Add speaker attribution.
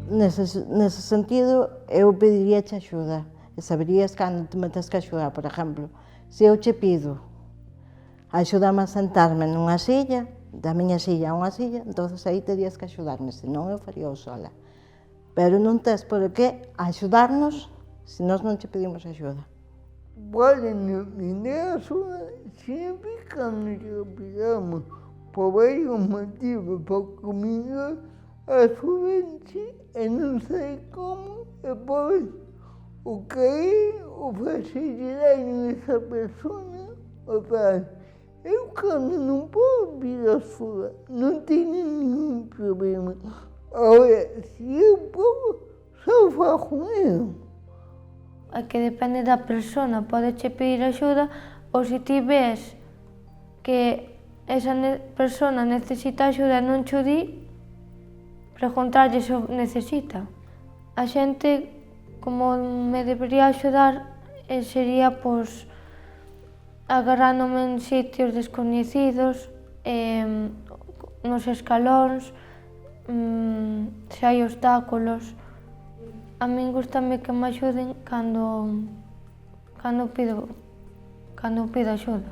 Speaker 1: Nese sentido, eu pediríache axuda, e saberías cando te metes que axudar. Por exemplo, se eu che pido axudame a sentarme nunha silla, da miña silla a unha silla, entonces aí terías que axudarme, senón eu faría sola. Pero non tes por que axudarnos se nós non che pedimos axuda.
Speaker 2: Podem pedir ajuda sempre cando eu pidamos, por varios motivos, porque comigo ajuda-se e não sei como, depois o que o facilitar nessa pessoa, eu quando não posso pedir ajuda, não tenho nenhum problema. Agora, se eu posso, só faço eu.
Speaker 3: É que depende da persona, podeche pedir axuda ou se ti ves que esa persona necesita axuda e non cho di, preguntarlle se o necesita. A xente, como me debería axudar, sería pois agarrándome en sitios descoñecidos, nos escalóns, se hai obstáculos. A min gústame que me axuden cando pido axuda.